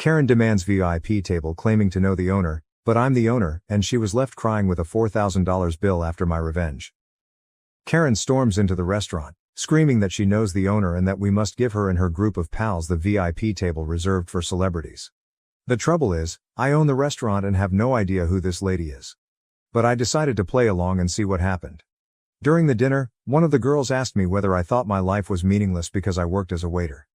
Karen demands VIP table claiming to know the owner, but I'm the owner, and she was left crying with a $4,000 bill after my revenge. Karen storms into the restaurant, screaming that she knows the owner and that we must give her and her group of pals the VIP table reserved for celebrities. The trouble is, I own the restaurant and have no idea who this lady is. But I decided to play along and see what happened. During the dinner, one of the girls asked me whether I thought my life was meaningless because I worked as a waiter.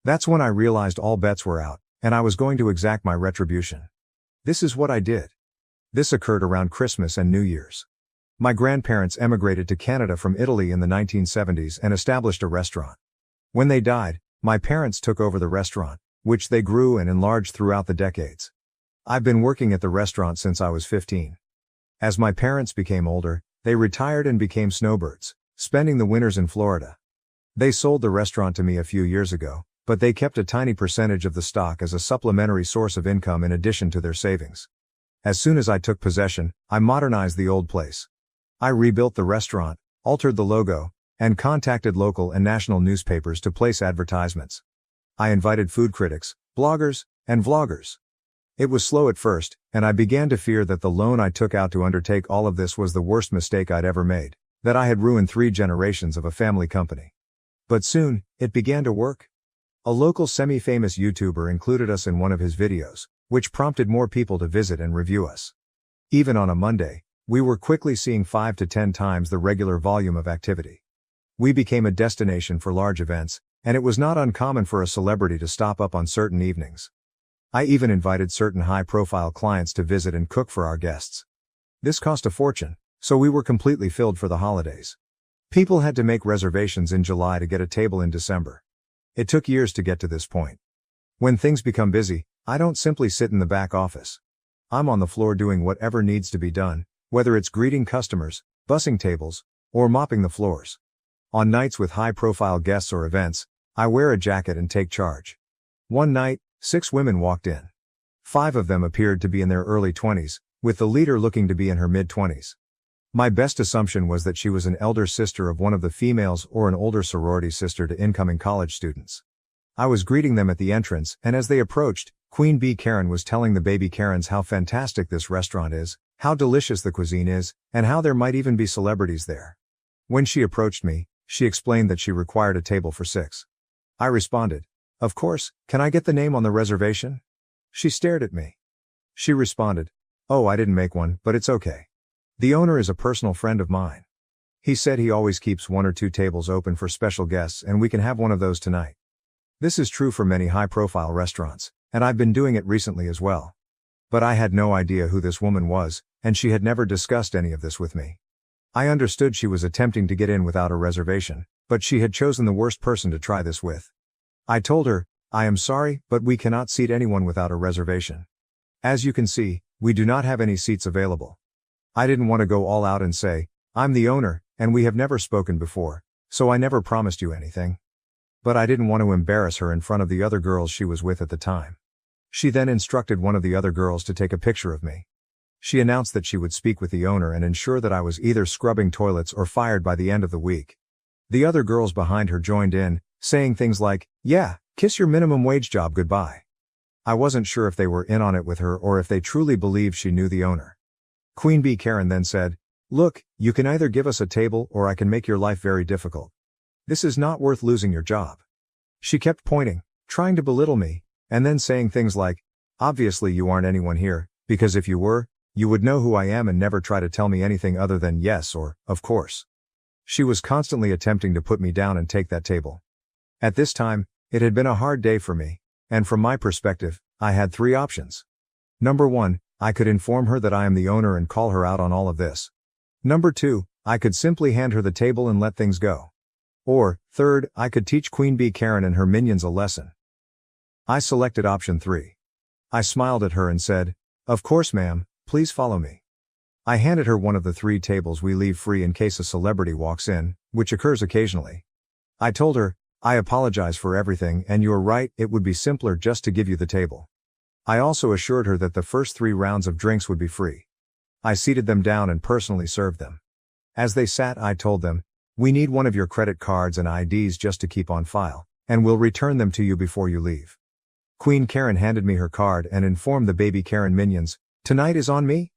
That's when I realized all bets were out, and I was going to exact my retribution. This is what I did. This occurred around Christmas and New Year's. My grandparents emigrated to Canada from Italy in the 1970s and established a restaurant. When they died, my parents took over the restaurant, which they grew and enlarged throughout the decades. I've been working at the restaurant since I was 15. As my parents became older, they retired and became snowbirds, spending the winters in Florida. They sold the restaurant to me a few years ago, but they kept a tiny percentage of the stock as a supplementary source of income in addition to their savings. As soon as I took possession, I modernized the old place. I rebuilt the restaurant, altered the logo, and contacted local and national newspapers to place advertisements. I invited food critics, bloggers, and vloggers. It was slow at first, and I began to fear that the loan I took out to undertake all of this was the worst mistake I'd ever made, that I had ruined 3 generations of a family company. But soon, it began to work. A local semi-famous YouTuber included us in one of his videos, which prompted more people to visit and review us. Even on a Monday, we were quickly seeing 5 to 10 times the regular volume of activity. We became a destination for large events, and it was not uncommon for a celebrity to stop up on certain evenings. I even invited certain high-profile clients to visit and cook for our guests. This cost a fortune, so we were completely filled for the holidays. People had to make reservations in July to get a table in December. It took years to get to this point. When things become busy, I don't simply sit in the back office. I'm on the floor doing whatever needs to be done, whether it's greeting customers, bussing tables, or mopping the floors. On nights with high-profile guests or events, I wear a jacket and take charge. One night, 6 women walked in. 5 of them appeared to be in their early 20s, with the leader looking to be in her mid-20s. My best assumption was that she was an elder sister of one of the females or an older sorority sister to incoming college students. I was greeting them at the entrance, and as they approached, Queen Bee Karen was telling the baby Karens how fantastic this restaurant is, how delicious the cuisine is, and how there might even be celebrities there. When she approached me, she explained that she required a table for 6. I responded, "Of course, can I get the name on the reservation?" She stared at me. She responded, "Oh, I didn't make one, but it's okay. The owner is a personal friend of mine. He said he always keeps 1 or 2 tables open for special guests and we can have one of those tonight." This is true for many high-profile restaurants, and I've been doing it recently as well. But I had no idea who this woman was, and she had never discussed any of this with me. I understood she was attempting to get in without a reservation, but she had chosen the worst person to try this with. I told her, "I am sorry, but we cannot seat anyone without a reservation. As you can see, we do not have any seats available." I didn't want to go all out and say, "I'm the owner, and we have never spoken before, so I never promised you anything." But I didn't want to embarrass her in front of the other girls she was with at the time. She then instructed one of the other girls to take a picture of me. She announced that she would speak with the owner and ensure that I was either scrubbing toilets or fired by the end of the week. The other girls behind her joined in, saying things like, "Yeah, kiss your minimum wage job goodbye." I wasn't sure if they were in on it with her or if they truly believed she knew the owner. Queen Bee Karen then said, "Look, you can either give us a table or I can make your life very difficult. This is not worth losing your job." She kept pointing, trying to belittle me, and then saying things like, "Obviously you aren't anyone here, because if you were, you would know who I am and never try to tell me anything other than yes or, of course." She was constantly attempting to put me down and take that table. At this time, it had been a hard day for me, and from my perspective, I had 3 options. Number 1, I could inform her that I am the owner and call her out on all of this. Number 2, I could simply hand her the table and let things go. Or, third, I could teach Queen Bee Karen and her minions a lesson. I selected option 3. I smiled at her and said, "Of course ma'am, please follow me." I handed her one of the 3 tables we leave free in case a celebrity walks in, which occurs occasionally. I told her, "I apologize for everything and you're right, it would be simpler just to give you the table." I also assured her that the first 3 rounds of drinks would be free. I seated them down and personally served them. As they sat, I told them, "We need one of your credit cards and IDs just to keep on file, and we'll return them to you before you leave." Queen Karen handed me her card and informed the baby Karen minions, "Tonight is on me?"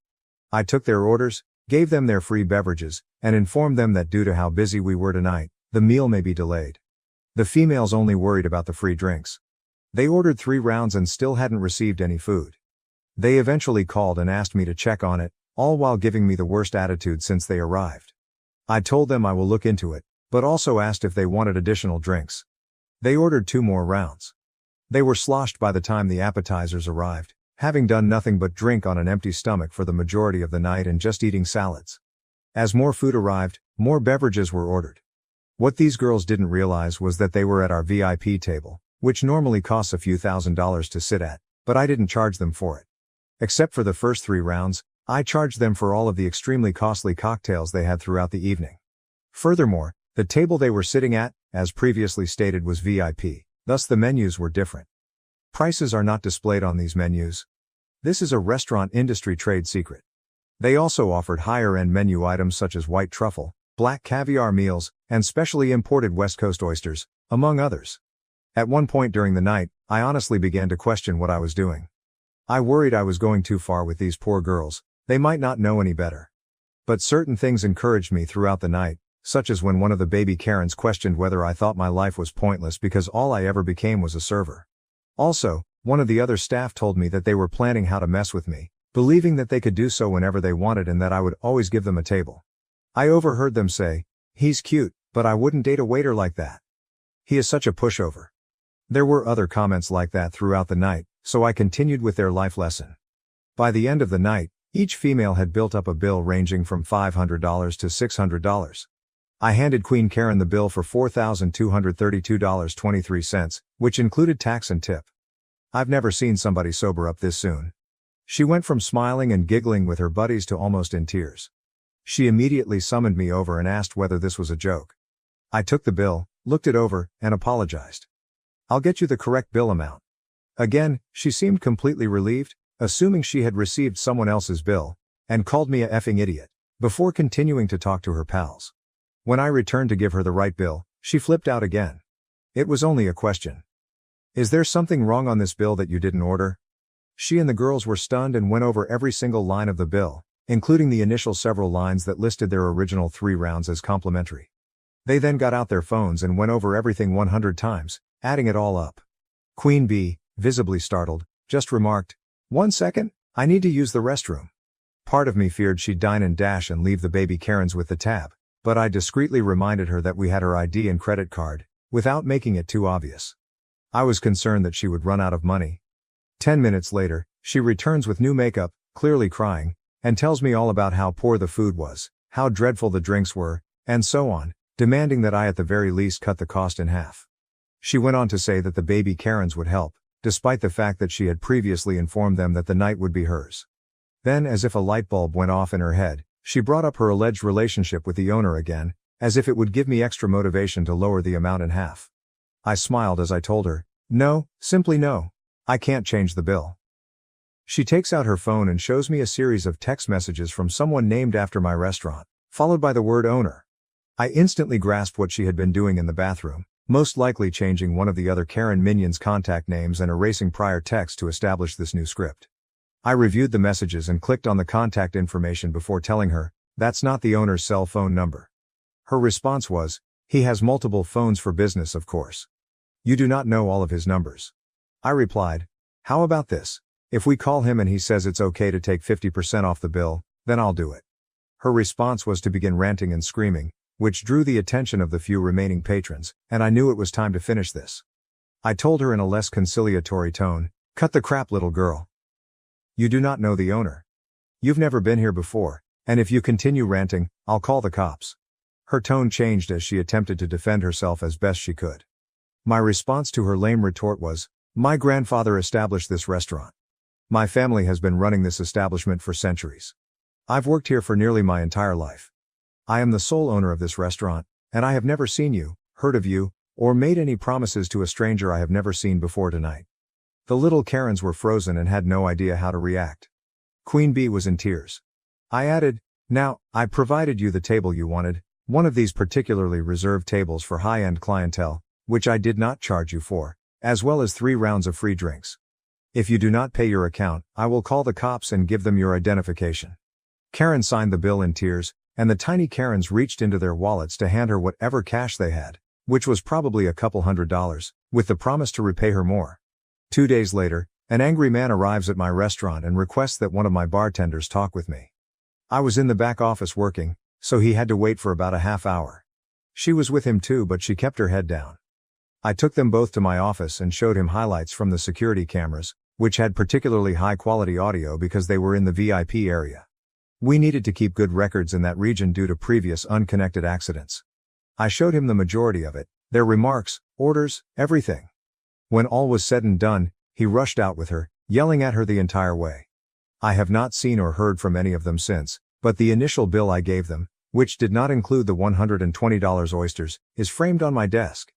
I took their orders, gave them their free beverages, and informed them that due to how busy we were tonight, the meal may be delayed. The females only worried about the free drinks. They ordered 3 rounds and still hadn't received any food. They eventually called and asked me to check on it, all while giving me the worst attitude since they arrived. I told them I will look into it, but also asked if they wanted additional drinks. They ordered 2 more rounds. They were sloshed by the time the appetizers arrived, having done nothing but drink on an empty stomach for the majority of the night and just eating salads. As more food arrived, more beverages were ordered. What these girls didn't realize was that they were at our VIP table, which normally costs a few $1,000s to sit at, but I didn't charge them for it. Except for the first 3 rounds, I charged them for all of the extremely costly cocktails they had throughout the evening. Furthermore, the table they were sitting at, as previously stated, was VIP, thus the menus were different. Prices are not displayed on these menus. This is a restaurant industry trade secret. They also offered higher-end menu items such as white truffle, black caviar meals, and specially imported West Coast oysters, among others. At one point during the night, I honestly began to question what I was doing. I worried I was going too far with these poor girls, they might not know any better. But certain things encouraged me throughout the night, such as when one of the baby Karens questioned whether I thought my life was pointless because all I ever became was a server. Also, one of the other staff told me that they were planning how to mess with me, believing that they could do so whenever they wanted and that I would always give them a table. I overheard them say, "He's cute, but I wouldn't date a waiter like that. He is such a pushover." There were other comments like that throughout the night, so I continued with their life lesson. By the end of the night, each female had built up a bill ranging from $500 to $600. I handed Queen Karen the bill for $4,232.23, which included tax and tip. I've never seen somebody sober up this soon. She went from smiling and giggling with her buddies to almost in tears. She immediately summoned me over and asked whether this was a joke. I took the bill, looked it over, and apologized. "I'll get you the correct bill amount." Again, she seemed completely relieved, assuming she had received someone else's bill, and called me a effing idiot, before continuing to talk to her pals. When I returned to give her the right bill, she flipped out again. It was only a question. "Is there something wrong on this bill that you didn't order?" She and the girls were stunned and went over every single line of the bill, including the initial several lines that listed their original 3 rounds as complimentary. They then got out their phones and went over everything 100 times, adding it all up. Queen Bee, visibly startled, just remarked, "1 second, I need to use the restroom." Part of me feared she'd dine and dash and leave the baby Karens with the tab, but I discreetly reminded her that we had her ID and credit card, without making it too obvious. I was concerned that she would run out of money. 10 minutes later, she returns with new makeup, clearly crying, and tells me all about how poor the food was, how dreadful the drinks were, and so on, demanding that I at the very least cut the cost in half. She went on to say that the baby Karens would help, despite the fact that she had previously informed them that the night would be hers. Then, as if a light bulb went off in her head, she brought up her alleged relationship with the owner again, as if it would give me extra motivation to lower the amount in half. I smiled as I told her, "No, simply no. I can't change the bill." She takes out her phone and shows me a series of text messages from someone named after my restaurant, followed by the word owner. I instantly grasped what she had been doing in the bathroom, most likely changing one of the other Karen minions' contact names and erasing prior texts to establish this new script. I reviewed the messages and clicked on the contact information before telling her, "That's not the owner's cell phone number." Her response was, "He has multiple phones for business, of course. You do not know all of his numbers." I replied, "How about this? If we call him and he says it's okay to take 50% off the bill, then I'll do it." Her response was to begin ranting and screaming, which drew the attention of the few remaining patrons, and I knew it was time to finish this. I told her in a less conciliatory tone, "Cut the crap, little girl. You do not know the owner. You've never been here before, and if you continue ranting, I'll call the cops." Her tone changed as she attempted to defend herself as best she could. My response to her lame retort was, "My grandfather established this restaurant. My family has been running this establishment for centuries. I've worked here for nearly my entire life. I am the sole owner of this restaurant, and I have never seen you, heard of you, or made any promises to a stranger I have never seen before tonight." The little Karens were frozen and had no idea how to react. Queen Bee was in tears. I added, "Now, I provided you the table you wanted, one of these particularly reserved tables for high-end clientele, which I did not charge you for, as well as 3 rounds of free drinks. If you do not pay your account, I will call the cops and give them your identification. Karen signed the bill in tears, and the tiny Karens reached into their wallets to hand her whatever cash they had, which was probably a couple $100, with the promise to repay her more. 2 days later, an angry man arrives at my restaurant and requests that one of my bartenders talk with me. I was in the back office working, so he had to wait for about a half hour. She was with him too, but she kept her head down. I took them both to my office and showed him highlights from the security cameras, which had particularly high-quality audio because they were in the VIP area. We needed to keep good records in that region due to previous unconnected accidents. I showed him the majority of it, their remarks, orders, everything. When all was said and done, he rushed out with her, yelling at her the entire way. I have not seen or heard from any of them since, but the initial bill I gave them, which did not include the $120 oysters, is framed on my desk.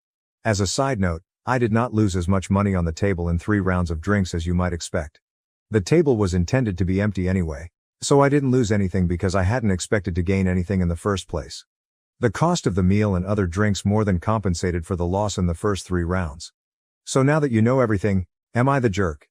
As a side note, I did not lose as much money on the table in 3 rounds of drinks as you might expect. The table was intended to be empty anyway, so I didn't lose anything because I hadn't expected to gain anything in the first place. The cost of the meal and other drinks more than compensated for the loss in the first 3 rounds. So now that you know everything, am I the jerk?